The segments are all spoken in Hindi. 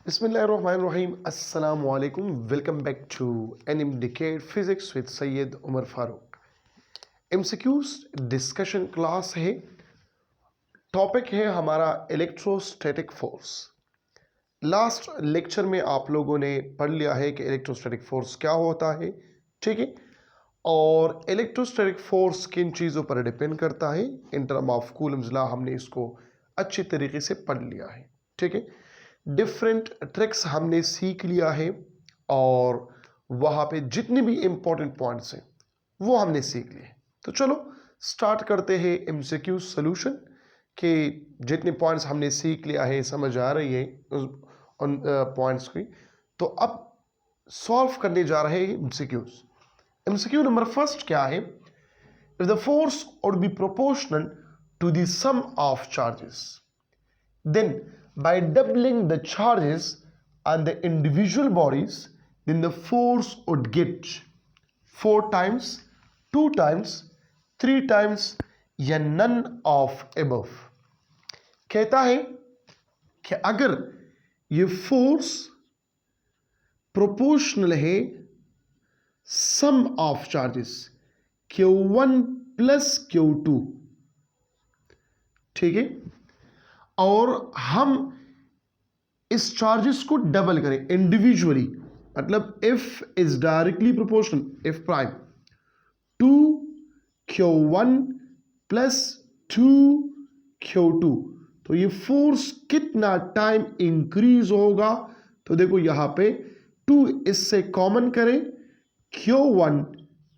बिस्मिल्लाहिर्रहमानिर्रहीम अस्सलाम वालेकुम। Welcome back to animated physics with Syed Umar Farooq. MCQs discussion class है। टॉपिक है हमारा इलेक्ट्रोस्टैटिक फोर्स। लास्ट लेक्चर में आप लोगों ने पढ़ लिया है कि इलेक्ट्रोस्टैटिक फोर्स क्या होता है, ठीक है, और इलेक्ट्रोस्टैटिक फोर्स किन चीज़ों पर डिपेंड करता है। In term of Coulomb's law हमने इसको अच्छी तरीके से पढ़ लिया है, ठीक है। डिफरेंट ट्रिक्स हमने सीख लिया है और वहाँ पे जितने भी इंपॉर्टेंट पॉइंट्स हैं वो हमने सीख लिए। तो चलो स्टार्ट करते हैं एमसीक्यू सॉल्यूशन के। जितने पॉइंट्स हमने सीख लिया है, समझ आ रही है उन पॉइंट्स की, तो अब सॉल्व करने जा रहे हैं एमसीक्यूज। एमसीक्यू नंबर फर्स्ट क्या है? If the force would be proportional to the sum of charges, then by doubling the charges on the individual bodies, then the force would get 4 times, 2 times, 3 times या none of above। कहता है कि अगर ये फोर्स प्रोपोर्शनल है सम of charges Q1 plus Q2, ठीक है, और हम इस चार्जेस को डबल करें इंडिविजुअली, मतलब F is directly proportional F prime to Q1 plus 2 Q2, तो ये फोर्स कितना टाइम इंक्रीज होगा? तो देखो यहां पे 2 इससे कॉमन करें, Q1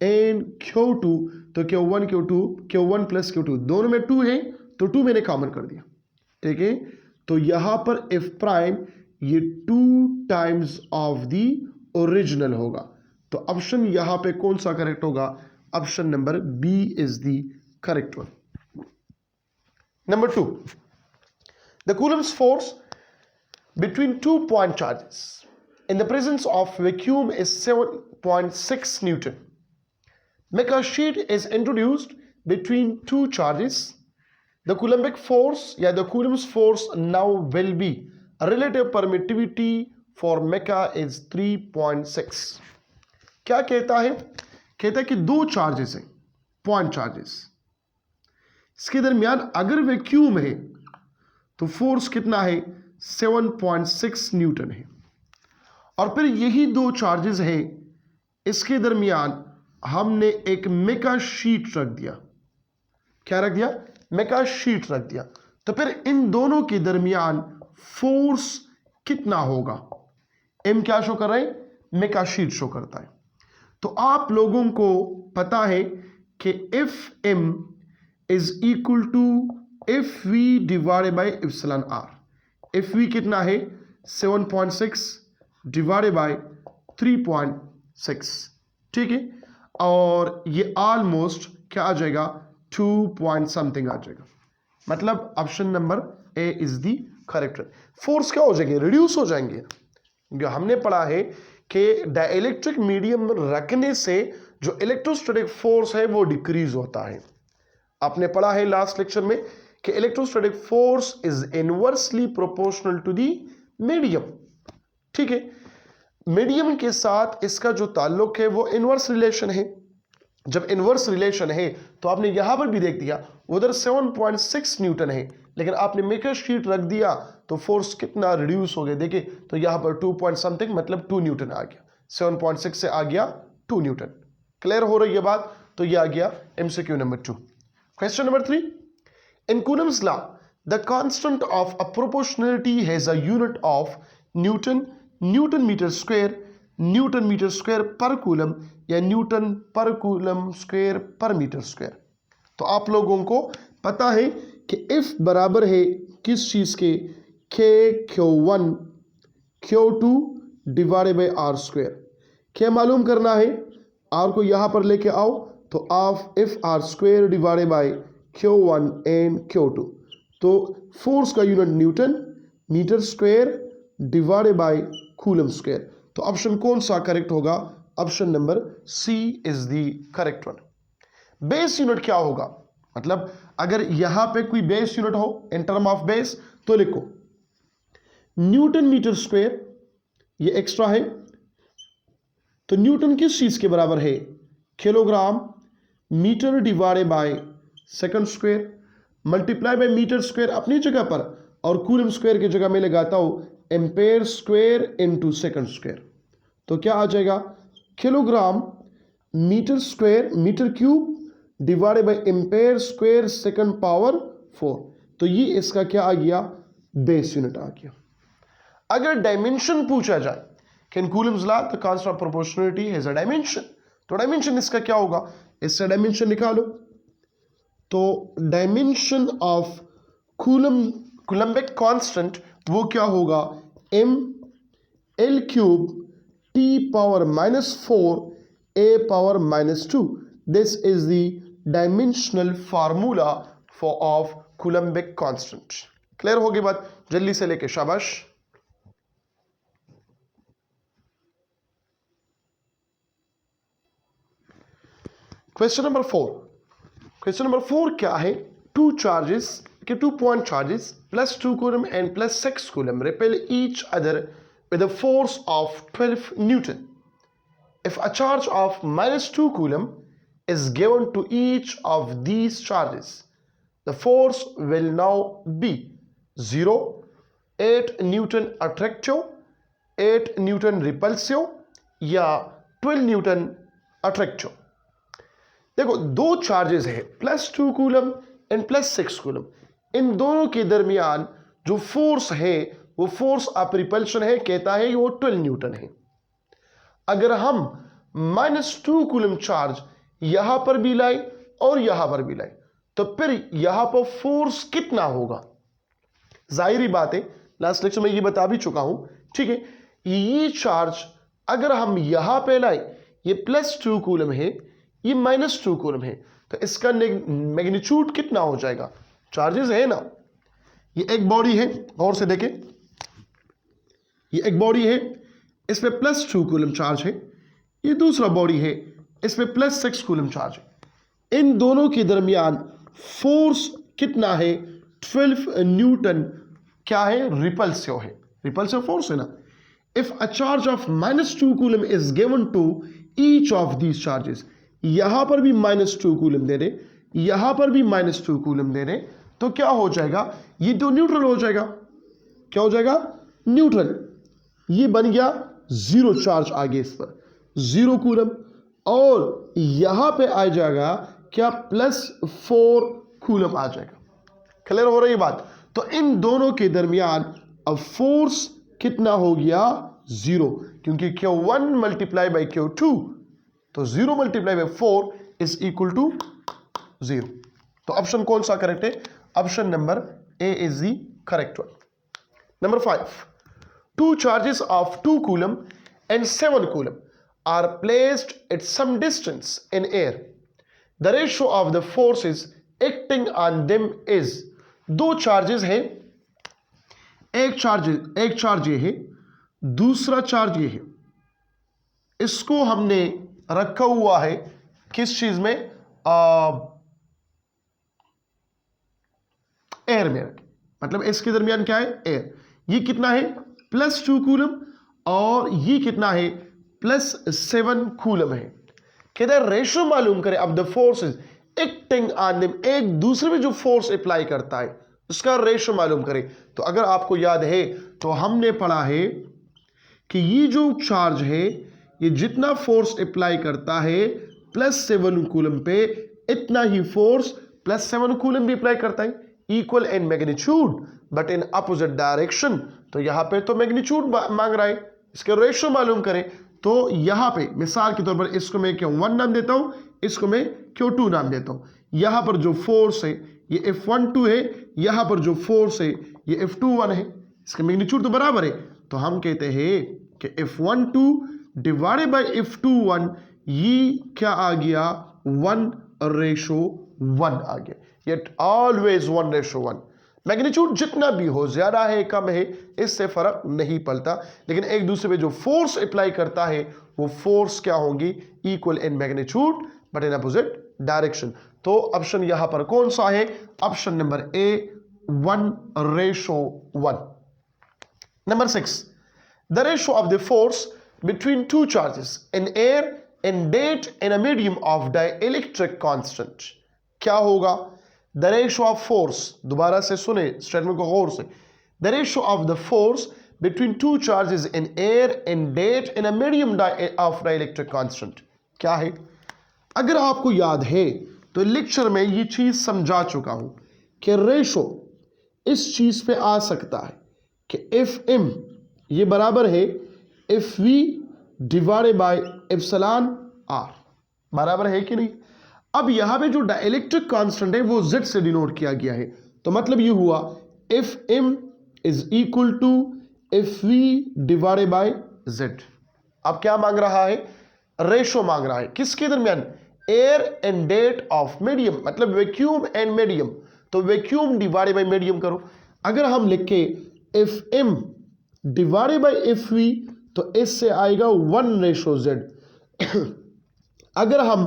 एंड Q2, तो Q1 Q2 Q1 plus Q2 दोनों में 2 है, तो 2 मैंने कॉमन कर दिया, ठीक है। तो यहां पर एफ प्राइम ये 2 टाइम्स ऑफ द ओरिजिनल होगा। तो ऑप्शन यहां पे कौन सा करेक्ट होगा? Option number B is the correct one. Number 2, the Coulomb's force between 2 point charges in the presence of vacuum is 7.6 newton. Mica sheet is introduced between 2 charges. The Coulombic force या the Coulomb's force now will be a relative permittivity for mecha is 3.6। क्या कहता है? कहता है कि 2 चार्जेस हैं, पॉइंट चार्जेस, इसके दरमियान अगर वैक्यूम है तो फोर्स कितना है? 7.6 न्यूटन है। और फिर यही 2 चार्जेस हैं, इसके दरमियान हमने एक मेका शीट रख दिया। क्या रख दिया? मेका शीट रख दिया। तो फिर इन दोनों के दरमियान फोर्स कितना होगा? एम क्या शो कर रहा है? मेका शीट शो करता है। तो आप लोगों को पता है कि F M is equal to F V divided by epsilon R. F V कितना है? 7.6 डिवाइडेड बाई 3.6, ठीक है। और ये ऑलमोस्ट क्या आ जाएगा? 2 पॉइंट समथिंग आ जाएगा। मतलब option number A is the correct. Force क्या हो जाएंगे? रिड्यूस हो जाएंगे। जो हमने पढ़ा है कि डाइलेक्ट्रिक मीडियम रखने से जो इलेक्ट्रोस्टैटिक फोर्स है वो डिक्रीज होता है। आपने पढ़ा है लास्ट लेक्चर में कि electrostatic force is inversely proportional to the medium, ठीक है। मीडियम के साथ इसका जो ताल्लुक है वो इनवर्स रिलेशन है। जब इनवर्स रिलेशन है तो आपने यहां पर भी देख दिया, उधर 7.6 न्यूटन है, लेकिन आपने मेकर शीट रख दिया तो फोर्स कितना रिड्यूस हो गया? देखिए, तो यहां पर 2 पॉइंट समथिंग मतलब 2 न्यूटन आ गया। 7.6 से आ गया 2 न्यूटन। क्लियर हो रही है बात? तो यह आ गया MCQ number 2। Question number 3, in Coulomb's law the constant of a proportionality has a unit of newton, newton metre square, newton metre square per coulomb या newton per coulomb square per metre square. तो आप लोगों को पता है कि इफ बराबर है किस चीज के? के Q1 Q2 divided by R square. क्या मालूम करना है? आर को यहां पर लेके आओ, तो of F R square divided by Q1 and Q2, तो फोर्स का unit newton metre square divided by coulomb square. तो ऑप्शन कौन सा करेक्ट होगा? Option number C is the correct one. Base unit क्या होगा? मतलब अगर यहां पे कोई बेस यूनिट हो इन टर्म ऑफ बेस, तो लिखो न्यूटन मीटर स्क्वायर, ये एक्स्ट्रा है। तो न्यूटन किस चीज के बराबर है? Kilogram metre divided by second square, multiply by metre square अपनी जगह पर, और कूलम स्क्वायर की जगह में लगाता हूं ampere square into second square. तो क्या आ जाएगा? Kilogram metre square metre cube divided by ampere square second power 4। तो ये इसका क्या आ गया? बेस यूनिट आ गया। अगर डायमेंशन पूछा जाए कि in Coulomb's law the constant of proportionality has a dimension, तो डायमेंशन इसका क्या होगा? इससे डायमेंशन निकालो। तो डायमेंशन ऑफ कूलम्बिक कांस्टेंट वो क्या होगा? m l cube t power -4 a power -2। This is the dimensional formula for of Coulombic constant. Clear होगी बात? जल्दी से लेके शाबाश। Question number 4। क्वेश्चन नंबर 4 क्या है? टू चार्जेस के 2 point charges plus 2 coulomb and plus 6 coulomb repel each other with a force of 12 Newton. If a charge of -2 coulomb is given to each of these charges, the force will now be 0, 8 Newton attractive, 8 Newton repulsive या 12 Newton attractive। देखो दो चार्जेस है +2 कूलम एंड +6 कूलम, इन दोनों के दरमियान जो फोर्स है वो फोर्स ऑफ रिपल्शन है, कहता है वो 12 न्यूटन है। अगर हम -2 कूलम चार्ज यहां पर भी लाए और यहां पर भी लाए तो फिर यहां पर फोर्स कितना होगा? जाहिर बात है, लास्ट लेक्चर में ये बता भी चुका हूं, ठीक है। ये चार्ज अगर हम यहां पे लाए, ये +2 कूलम है, ये -2 कूलम है, तो इसका मैग्नीट्यूड कितना हो जाएगा? चार्जेस है ना, ये एक बॉडी है, गौर से देखें, ये एक बॉडी है, इस पे +2 कूलम चार्ज है, ये दूसरा बॉडी है, इस पे +6 कूलम चार्ज है। इन दोनों के दरमियान फोर्स कितना है? 12 न्यूटन क्या है? रिपल्सिव है, रिपल्सिव फोर्स है ना। If a charge of -2 coulomb is given to each of these charges, यहां पर भी -2 कूलम दे रहे, यहां पर भी -2 कूलम दे रहे, तो क्या हो जाएगा? ये तो न्यूट्रल हो जाएगा। क्या हो जाएगा? न्यूट्रल। ये बन गया 0 चार्ज, आगे इस पर 0 कूलम, और यहां पे आ जाएगा क्या? +4 कूलम आ जाएगा। क्लियर हो रही बात? तो इन दोनों के दरमियान अब फोर्स कितना हो गया? 0, क्योंकि Q1 मल्टीप्लाई बाई Q2, तो 0 multiply by 4 is equal to 0। तो ऑप्शन कौन सा करेक्ट है? Option number A is the correct one. Number 5, 2 charges of 2 coulomb and 7 coulomb are placed at some distance in air. The ratio of the forces acting on them is, दो चार्जेस हैं, एक चार्ज ये है, दूसरा चार्ज ये है, इसको हमने रखा हुआ है किस चीज में? एयर में रखें, मतलब इसके दरमियान क्या है? एयर। ये कितना है? +2 कूलम, और ये कितना है? +7 कूलम है। कहते हैं रेशो मालूम करें अब the forces acting on them, एक दूसरे में जो फोर्स अप्लाई करता है उसका रेशो मालूम करें। तो अगर आपको याद है तो हमने पढ़ा है कि ये जो चार्ज है ये जितना फोर्स अप्लाई करता है +7 कूलम पे, इतना ही फोर्स +7 कूलम भी अप्लाई करता है, equal in magnitude but in opposite direction. तो यहां पे तो मैग्नीट्यूड मांग रहा है, इसके रेशो मालूम करें। तो यहां पे मिसाल के तौर पर इसको मैं Q1 नाम देता हूं, इसको मैं Q2 नाम देता हूं। यहां पर जो फोर्स है ये F12 है, यहां पर जो फोर्स है ये F21 है, इसका मैग्नीट्यूड तो बराबर है। तो हम कहते हैं कि F12 डिवाइडेड बाय F21, ये क्या आ गया? 1:1 आ गया। ये ऑलवेज 1:1। मैग्नीट्यूड जितना भी हो, ज्यादा है कम है, इससे फर्क नहीं पड़ता, लेकिन एक दूसरे पे जो फोर्स अप्लाई करता है वो फोर्स क्या होंगी? Equal in magnitude but in opposite direction. तो ऑप्शन यहां पर कौन सा है? Option number A 1:1। Number 6, the ratio of the force between two charges in air and date in a medium of dielectric constant. क्या होगा? The ratio of force, दोबारा से सुने स्टेटमेंट को गौर से, the ratio of the force between two charges in air and date in a medium of dielectric constant क्या है? अगर आपको याद है तो लेक्चर में ये चीज समझा चुका हूं कि रेशो इस चीज पे आ सकता है कि एफ एम ये बराबर है F V divided by epsilon R, बराबर है कि नहीं? अब यहां पे जो डाइलेक्ट्रिक कांस्टेंट है वो जेड से डिनोट किया गया है, तो मतलब ये हुआ F M is equal to F V divided by Z. अब क्या मांग रहा है? रेशो मांग रहा है किसके दरमियान? Air and that of medium, मतलब वैक्यूम एंड मीडियम, तो वैक्यूम डिवाइडेड बाय मीडियम करो। अगर हम लिखे F M divided by F V तो इससे आएगा 1:z। अगर हम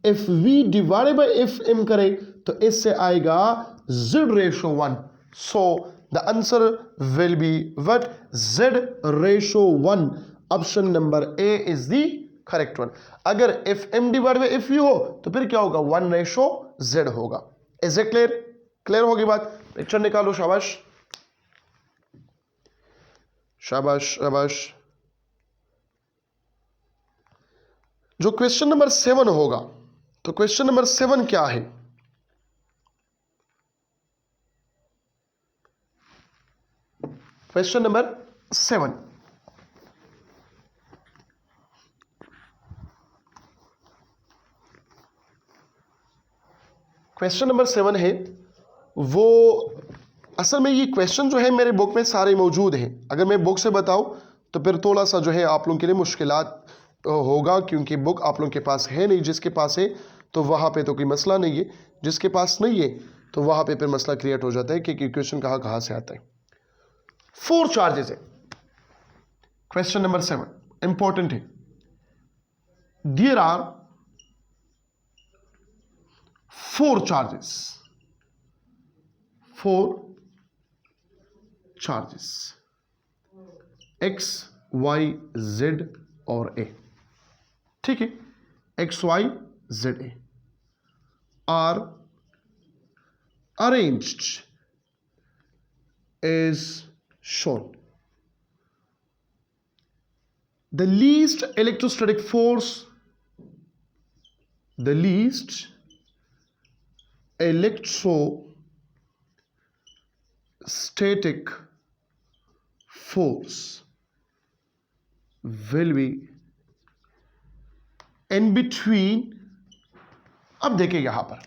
F V divided by F M करें तो इससे आएगा z:1। So the answer will be what? z:1। Option number A is the correct one. अगर F M divide by F U हो तो फिर क्या होगा? 1:z होगा। Is it clear? क्लियर होगी बात? पिक्चर निकालो। शाबाश शाबाश शाबाश। जो क्वेश्चन नंबर 7 होगा, तो क्वेश्चन नंबर 7 क्या है? क्वेश्चन नंबर 7, क्वेश्चन नंबर 7 है वो, असल में ये क्वेश्चन जो है मेरे बुक में सारे मौजूद हैं। अगर मैं बुक से बताऊं तो फिर थोड़ा सा जो है आप लोगों के लिए मुश्किलात होगा, क्योंकि बुक आप लोगों के पास है नहीं। जिसके पास है तो वहाँ पे तो कोई मसला नहीं है, जिसके पास नहीं है तो वहाँ पे फिर मसला क्रिएट हो जाता है कि क्वेश्चन कहाँ से आता है। 4 चार्जेस है क्वेश्चन नंबर 7, इंपॉर्टेंट है। There are 4 charges, 4 charges x, y, z और a, ठीक है? x, y, z, a are arranged as shown. The least electrostatic force, the least electrostatic force will be in between। अब देखिए यहां पर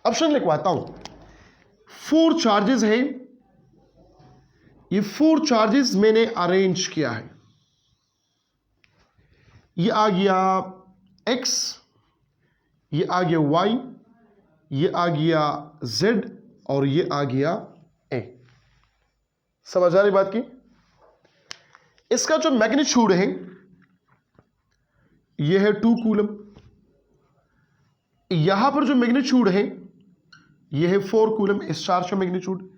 ऑप्शन लिखवाता हूं। 4 चार्जेस है, ये 4 चार्जेस मैंने अरेंज किया है। ये आ गया x, ये आ गया y, ये आ गया z और ये आ गया a। समझ आ रही बात की? इसका जो मैग्नीट्यूड है ये है 2 कूलम। यहां पर जो मैग्नीट्यूड है ये है 4 कूलम। इस चार्ज का मैग्नीट्यूड,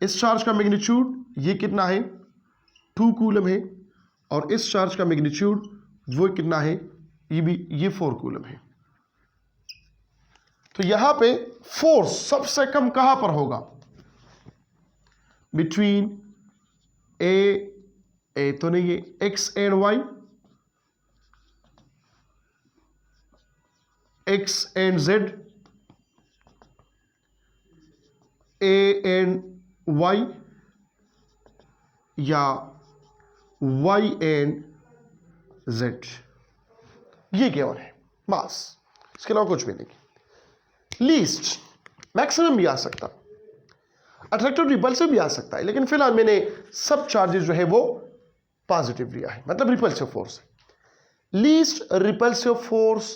इस चार्ज का मैग्नीट्यूड ये कितना है? 2 कूलम है। और इस चार्ज का मैग्नीट्यूड वो कितना है? ये भी ये 4 कूलम है। तो यहां पे फोर्स सबसे कम कहां पर होगा? बिटवीन ए तो नहीं, है X and Y, X and Z, A and Y, या वाई एंड जेड। ये केवल है बस, इसके अलावा कुछ भी नहीं। लीस्ट, मैक्सिमम भी आ सकता, अट्रैक्टिव रिपल्सिव भी आ सकता है, लेकिन फिलहाल मैंने सब चार्जेस जो है वो पॉजिटिव लिया है, मतलब repulsive force. Least repulsive force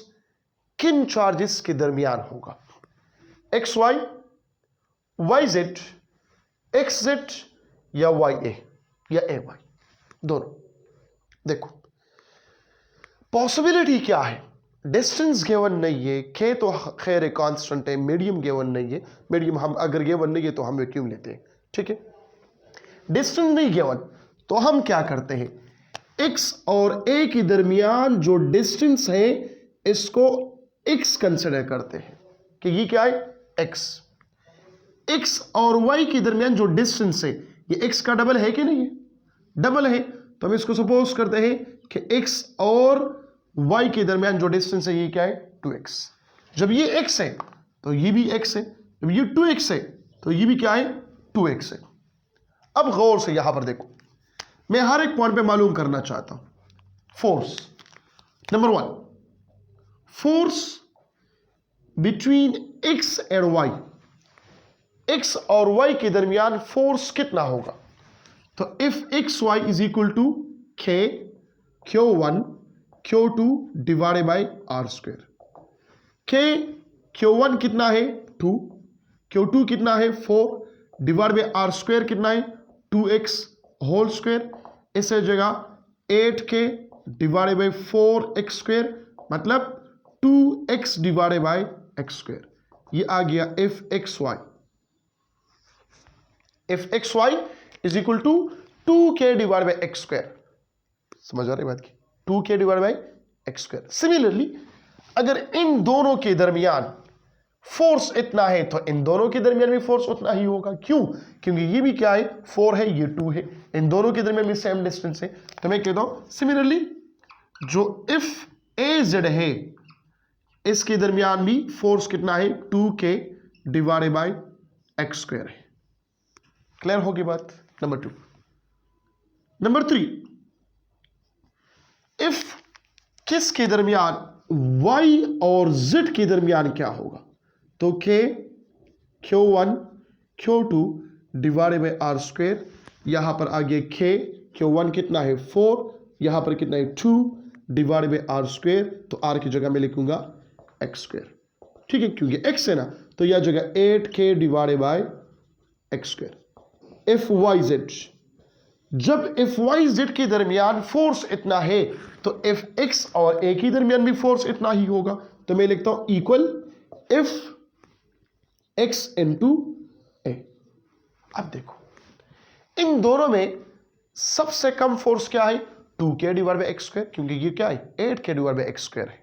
किन चार्जेस के दरमियान होगा? X Y, Y Z, X Z या वाई ए या ए वाई, दोनों। देखो पॉसिबिलिटी क्या है? डिस्टेंस गिवन नहीं है, के तो खैर कांस्टेंट है, मीडियम गिवन नहीं है। मीडियम हम अगर गिवन नहीं है तो हम वैक्यूम लेते हैं, ठीक है? डिस्टेंस नहीं गिवन तो हम क्या करते हैं, x और a के दरमियान जो डिस्टेंस है इसको x कंसिडर करते हैं कि ये क्या है, x और y के दरमियान जो डिस्टेंस है ये x का डबल है कि नहीं है, डबल है। तो हम इसको सपोज करते हैं कि x और y के दरमियान जो डिस्टेंस है ये क्या है, 2x। जब ये x है तो ये भी x है, जब ये 2x है तो ये भी क्या है, 2x है। अब गौर से यहां पर देखो, मैं हर एक पॉइंट पे मालूम करना चाहता हूं। Force number 1, force between x and y, x और y के दरमियान फोर्स कितना होगा। तो F X Y is equal to k q1 q2 divided by R square. q1 कितना है 2, q2 कितना है 4 डिवाइड बाई आर स्क्वायर कितना है 2x होल स्क्वायर। इस जगह 8k divided by 4x square मतलब 2x divided by x square. ये आ गया F X Y is equal to 2k divide by X square. समझ आ रही बात की, 2k divide by X square. Similarly अगर इन दोनों के दरमियान फोर्स इतना है तो इन दोनों के दरमियान भी फोर्स उतना ही होगा। क्यों, क्योंकि ये भी क्या है 4 है, ये 2 है, इन दोनों के दरमियान भी सेम डिस्टेंस है। तो मैं कहता हूं सिमिलरली जो इफ ए जेड है इसके दरमियान भी फोर्स कितना है 2k divided by X square है। क्लियर होगी बात। नंबर 2। नंबर 3, इफ किसके दरमियान y और z के दरमियान क्या होगा, तो k q1 q2 divided by R square. यहां पर आगे k q1 कितना है 4, यहां पर कितना है 2 डिवाइडेड बाई आर स्क्वायर। तो r की जगह मैं लिखूंगा एक्स स्क्वायर, ठीक है, क्योंकि x है ना, तो यह जगह 8k divided by X square. F Y Z, जब इफ वाई जेड के दरमियान फोर्स इतना है तो इफ एक्स और ए के दरमियान भी फोर्स इतना ही होगा। तो मैं लिखता हूं इक्वल इफ एक्स इंटू ए। अब देखो इन दोनों में सबसे कम फोर्स क्या है 2k divide by X square, क्योंकि ये क्या है 8k divide by X square है।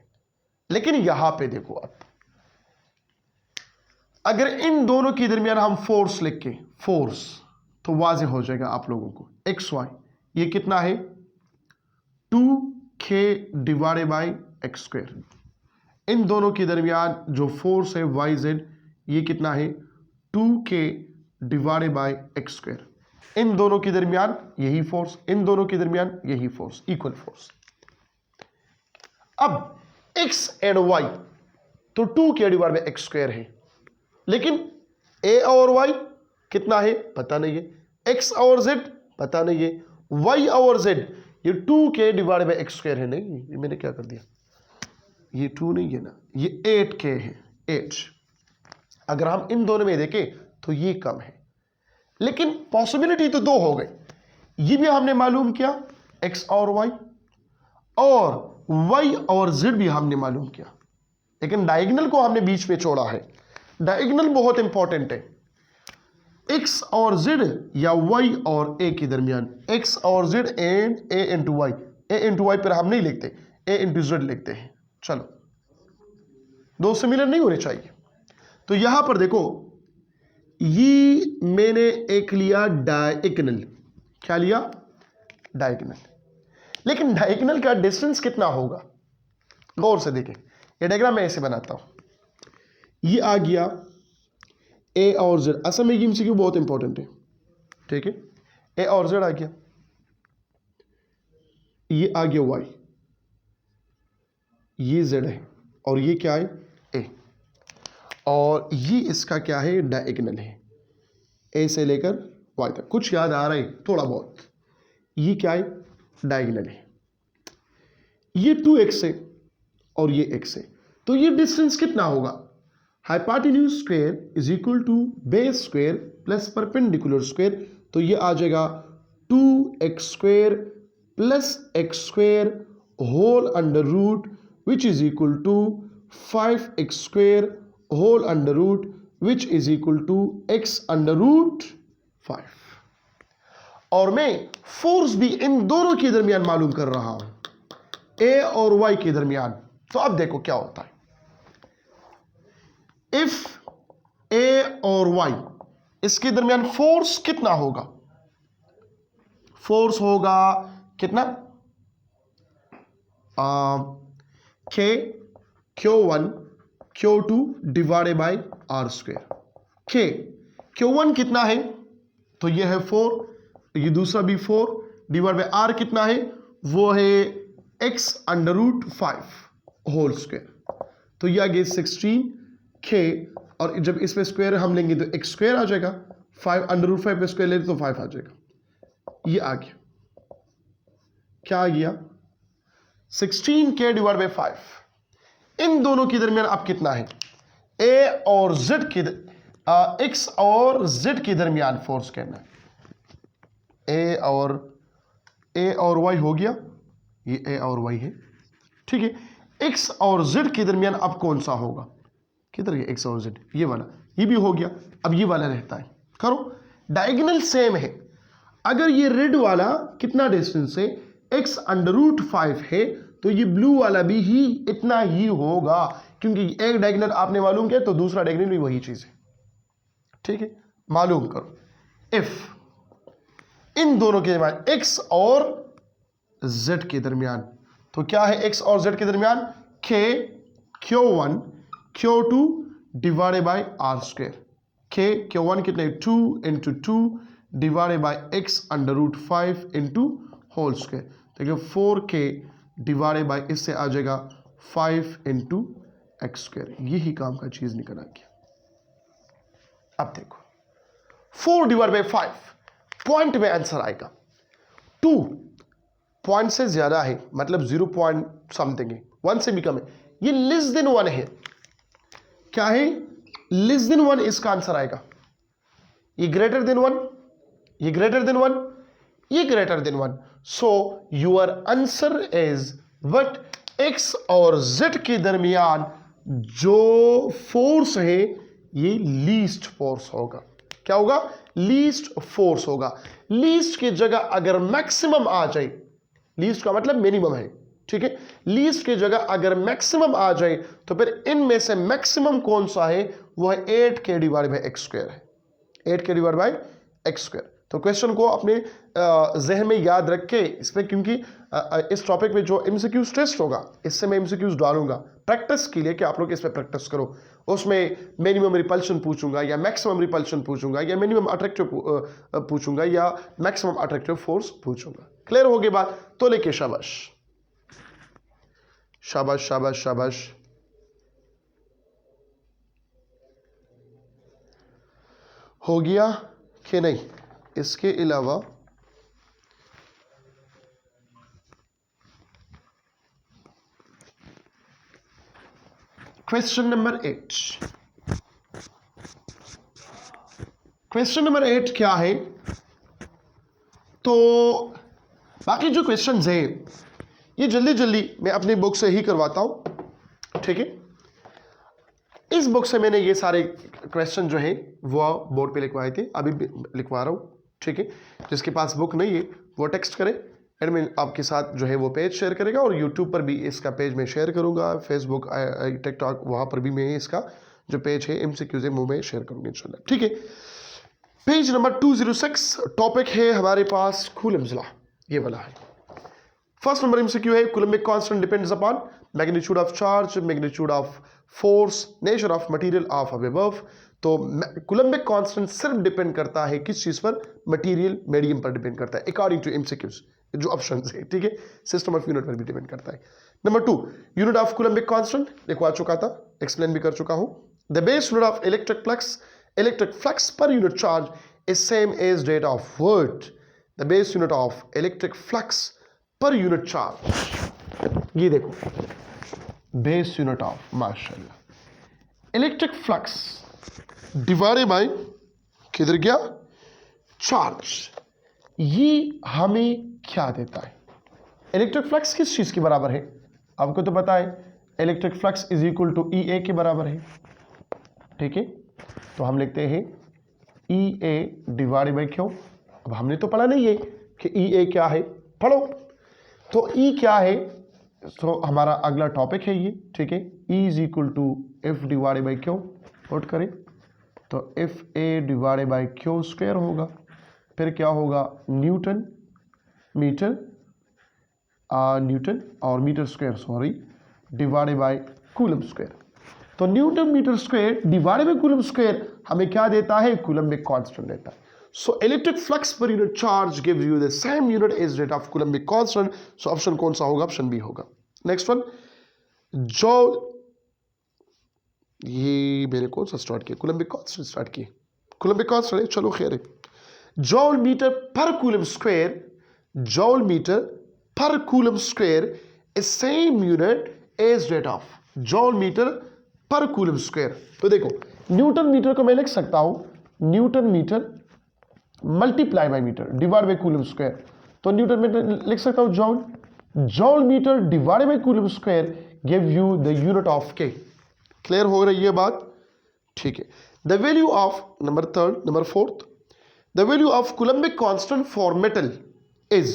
लेकिन यहां पे देखो, अब अगर इन दोनों के दरमियान हम फोर्स लिख के फोर्स, तो वाज़ेह हो जाएगा आप लोगों को। एक्स वाई ये कितना है 2k divided by X square. इन दोनों के दरमियान जो फोर्स है वाई जेड ये कितना है 2k divided by X square. इन दोनों के दरमियान यही फोर्स, इन दोनों के दरमियान यही फोर्स, इक्वल फोर्स। अब x एंड y तो 2k divide by X square है, लेकिन a और y कितना है पता नहीं है, x और z पता नहीं है, y और z ये 2k divide by X square है। नहीं, ये मैंने क्या कर दिया, ये 2 नहीं है ना, ये 8k है, 8। अगर हम इन दोनों में देखें तो ये कम है, लेकिन पॉसिबिलिटी तो 2 हो गई। ये भी हमने मालूम किया x और y, और y और z भी हमने मालूम किया, लेकिन डायगोनल को हमने बीच में छोड़ा है। डायगोनल बहुत इंपॉर्टेंट है। x और z या y और a के दरमियान, x और z and a into Y, a into Y पर हम नहीं लिखते, a इंटू z लिखते हैं। चलो, दो सिमिलर नहीं होने चाहिए। तो यहां पर देखो, ये मैंने एक लिया डायगोनल, क्या लिया डायगोनल, लेकिन डायगोनल का डिस्टेंस कितना होगा, गौर से देखें। ये डायग्राम मैं ऐसे बनाता हूं, ये आ गया ए और जेड। असल में ये एमसीक्यू बहुत इंपॉर्टेंट है, ठीक है। ए और जेड आ गया, ये आ गया वाई, ये जेड है, और ये क्या है ए, और ये इसका क्या है डायगोनल है, ए से लेकर वाई तक। कुछ याद आ रहा है थोड़ा बहुत, ये क्या है डायगोनल है, ये 2x है और ये x है। तो ये डिस्टेंस कितना होगा, hypotenuse square is equal to base square plus perpendicular square. तो ये आ जाएगा 2x square plus x square whole under root which is equal to 5x square whole under root which is equal to x under root 5। और मैं फोर्स भी इन दोनों के दरमियान मालूम कर रहा हूं, ए और वाई के दरमियान। तो अब देखो क्या होता है, इफ ए और वाई इसके दरमियान फोर्स कितना होगा, फोर्स होगा कितना, के Q1 Q2 divided by R square. के Q1 कितना है, तो ये है 4, ये दूसरा भी 4 डिवाइड बाई आर कितना है, वो है x under root 5 whole square. तो ये आ गया 16 के, और जब इसमें स्क्वायर हम लेंगे तो x स्क्वायर आ जाएगा, 5 अंडर रूट 5 पे स्क्वायर लेते तो 5 आ जाएगा। ये आ गया, क्या आ गया, 16k डिवाइड बाई 5। इन दोनों के दरमियान अब कितना है, ए और जेड के एक्स और जेड के दरमियान फोर्स कहना है, ए और वाई हो गया, ये ए और वाई है, ठीक है। एक्स और जेड के दरमियान अब कौन सा होगा, किधर है एक्स और जेड, ये वाला, ये भी हो गया। अब ये वाला रहता है, करो, डायगोनल सेम है। अगर ये रेड वाला कितना डिस्टेंस है, x अंडर रूट 5 है, तो ये ब्लू वाला भी ही इतना ही होगा, क्योंकि एक डायगोनल आपने मालूम किया तो दूसरा डायगोनल भी वही चीज है, ठीक है। मालूम करो, इफ इन दोनों के दरमियान x और z के दरमियान, तो क्या है x और z के दरमियान, k Q1 Q2 divided by R square. k Q1 कितने, 2 into 2 divided by x under root 5 into whole square. देखिए 4k डिवाइडेड बाई इससे आ जाएगा 5 इंटू एक्स स्क्वायर। यही काम का चीज निकल आ गया। अब देखो 4 डिवाइड बाई 5 पॉइंट में आंसर आएगा, 2 पॉइंट से ज्यादा है, मतलब 0 पॉइंट समथिंग है, 1 से भी कम है, ये लेस देन 1 है, क्या है, लेस देन 1 इसका आंसर आएगा। ये ग्रेटर देन 1, ये ग्रेटर देन 1, ये greater than 1। So your answer is what, x और z के दरमियान जो फोर्स है ये लीस्ट फोर्स होगा। क्या होगा, लीस्ट फोर्स होगा। लीस्ट की जगह अगर मैक्सिमम आ जाए, लीस्ट का मतलब मिनिमम है, ठीक है, लीस्ट की जगह अगर मैक्सिमम आ जाए तो फिर इनमें से मैक्सिमम कौन सा है, वो है 8k divide by X square है, 8k divide by X square. तो क्वेश्चन को अपने जहन में याद रख के इसमें, क्योंकि इस टॉपिक में जो एमसीक्यू टेस्ट होगा इससे मैं एमसीक्यूज डालूंगा प्रैक्टिस के लिए कि आप लोग इस पे प्रैक्टिस करो। उसमें मिनिमम रिपल्शन पूछूंगा या मैक्सिमम रिपल्शन पूछूंगा या मिनिमम अट्रैक्टिव पूछूंगा या मैक्सिमम अट्रैक्टिव फोर्स पूछूंगा। क्लियर हो गई बात, तो लेके शाबाश शाबाश शाबाश शाबाश। हो गया कि नहीं, इसके अलावा क्वेश्चन नंबर 8, क्वेश्चन नंबर 8 क्या है, तो बाकी जो क्वेश्चंस है ये जल्दी जल्दी मैं अपनी बुक से ही करवाता हूं, ठीक है। इस बुक से मैंने ये सारे क्वेश्चन जो है वो बोर्ड पे लिखवाए थे, अभी भी लिखवा रहा हूं, ठीक है। जिसके पास बुक नहीं है वो टेक्स्ट करे, एडमिन आपके साथ जो है वो पेज शेयर करेगा, और यूट्यूब पर भी इसका पेज मैं शेयर करूंगा, फेसबुक टिकटॉक वहां पर भी मैं इसका जो पेज है एमसीक्यूज है वो मैं शेयर करूंगा इंशाल्लाह, ठीक है। पेज नंबर 206, टॉपिक है हमारे पास कूलम्स लॉ, ये वाला है। फर्स्ट नंबर एमसीक्यू है, coulombic constant depends upon magnitude of charge, magnitude of force, nature of material of above. तो कूलम्बिक कांस्टेंट सिर्फ डिपेंड करता है किस चीज पर, मटेरियल मीडियम पर डिपेंड करता है अकॉर्डिंग टू एमसीक्यूज जो ऑप्शंस है, ठीक है। सिस्टम ऑफ यूनिट पर भी डिपेंड करता है। Number 2, unit of Coulombic constant लिखवा चुका था, एक्सप्लेन भी कर चुका हूं। The base unit of electric flux per unit charge is same as that of word. The base unit of electric flux per unit charge, ये देखो बेस यूनिट ऑफ माशाल्लाह इलेक्ट्रिक फ्लक्स डिवाइडेड बाय किधर गया, चार्ज। ये हमें क्या देता है, इलेक्ट्रिक फ्लक्स किस चीज के बराबर है, आपको तो पता है electric flux is equal to E A के बराबर है, ठीक है। तो हम लिखते हैं E A divided by Q, अब हमने तो पढ़ा नहीं है कि ई ए क्या है, पढ़ो। तो ई क्या है, तो हमारा अगला टॉपिक है ये, ठीक है। E is equal to F divided by Q, note करें तो F A divided by Q square होगा, फिर क्या होगा न्यूटन मीटर न्यूटन और metre square sorry divided by coulomb square. तो newton metre square divided by coulomb square हमें क्या देता है, कूलम्बिक कांस्टेंट देता है। So electric flux per unit charge gives you the same unit as rate of Coulombic constant. So option कौन सा होगा, ऑप्शन बी होगा। नेक्स्ट वन, जो ये मैंने कौन सा स्टार्ट किया, कूलम्बिक कांस्टेंट स्टार्ट किया, कूलम्बिक कांस्टेंट, चलो खैर है। Joule metre per coulomb square, joule metre per coulomb square is same unit as rate of joule metre per coulomb square. तो देखो न्यूटन मीटर को मैं लिख सकता हूं newton metre multiply by metre divide by coulomb square. तो न्यूटन मीटर लिख सकता हूं जॉल, जॉल metre divide by coulomb square give you the unit of K. Clear हो रही है बात, ठीक है। The value of number third, number fourth, the value of Coulombic constant for metal is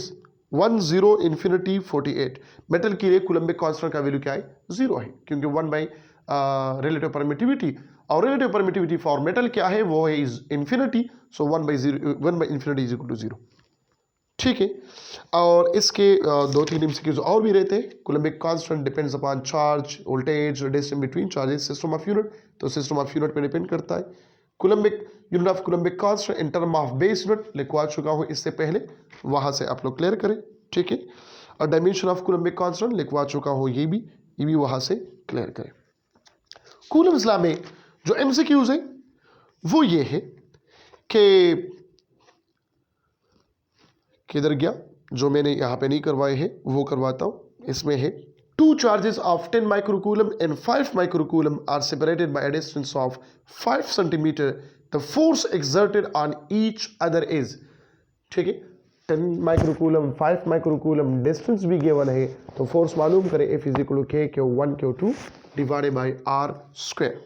10 infinity 48। Metal के लिए कूलम्बिक कांस्टेंट का वैल्यू क्या है, 0 है, क्योंकि 1 बाई रिलेटिव परमिटिविटी, और रिलेटिव परमिटिविटी फॉर मेटल क्या है, वो है is infinity. So 1 by infinity is equal to 0, ठीक है। और इसके 2-3 एमसीक्यूज और भी रहते हैं। Coulombic constant depends upon charge, voltage, distance between charges, system of unit. तो सिस्टम ऑफ यूनिट पे डिपेंड करता है। Coulombic unit of Coulombic constant in term of base unit लिखवा चुका हूं इससे पहले, वहां से आप लोग क्लियर करें, ठीक है। और डायमेंशन ऑफ कूलम्बिक कांस्टेंट लिखवा चुका हूं, ये भी वहां से क्लियर करें। कूलम्स लॉ में जो एमसीक्यूज है वो ये है कि किधर गया, जो मैंने यहां पे नहीं करवाए हैं वो करवाता हूं। इसमें है 2 charges of 10 microcoulomb and 5 microcoulomb are separated by a distance of 5 centimeter. The force exerted on each other is, ठीक है। 10 माइक्रोकूलम 5 माइक्रोकूलम डिस्टेंस भी गिवन है, तो फोर्स मालूम करें F is equal to K Q1 Q2 divided by R square.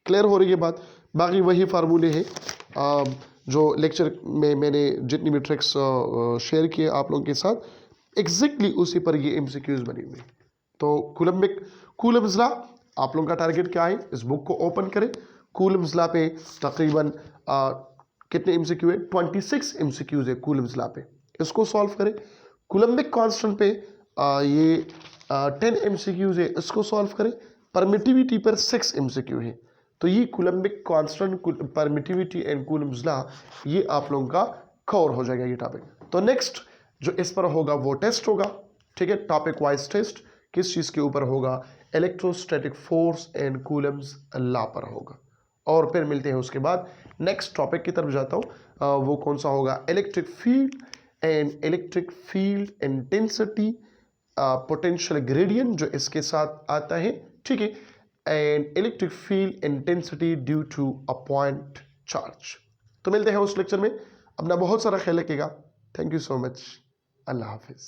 Clear हो रही है बात। बाकी वही फार्मूले हैं जो लेक्चर में मैंने जितनी भी ट्रिक्स शेयर किए आप लोगों के साथ, एग्जैक्टली उसी पर ये एमसीक्यूज बनी हुई। तो कूलम्स लॉ आप लोगों का टारगेट क्या है, इस बुक को ओपन करें। कूलम्स लॉ पे तकरीबन कितने एमसीक्यू है, 26 एमसीक्यूज है कूलम्स लॉ पे, इसको सॉल्व करें। कूलम्बिक कांस्टेंट पे ये 10 एमसीक्यूज है, इसको सॉल्व करें। परमिटिविटी पर 6 एमसीक्यू है। तो ये Coulombic constant, permittivity and Coulomb's law, ये आप लोगों का कवर हो जाएगा ये टॉपिक। तो नेक्स्ट जो इस पर होगा वो टेस्ट होगा, ठीक है। टॉपिक वाइज टेस्ट किस चीज के ऊपर होगा, electrostatic force and Coulomb's law पर होगा। और फिर मिलते हैं उसके बाद नेक्स्ट टॉपिक की तरफ जाता हूं, वो कौन सा होगा, electric field intensity potential gradient जो इसके साथ आता है, ठीक है, and electric field intensity due to a point charge. तो मिलते हैं उस लेक्चर में। अपना बहुत सारा ख्याल रखिएगा। Thank you so much. Allah Hafiz.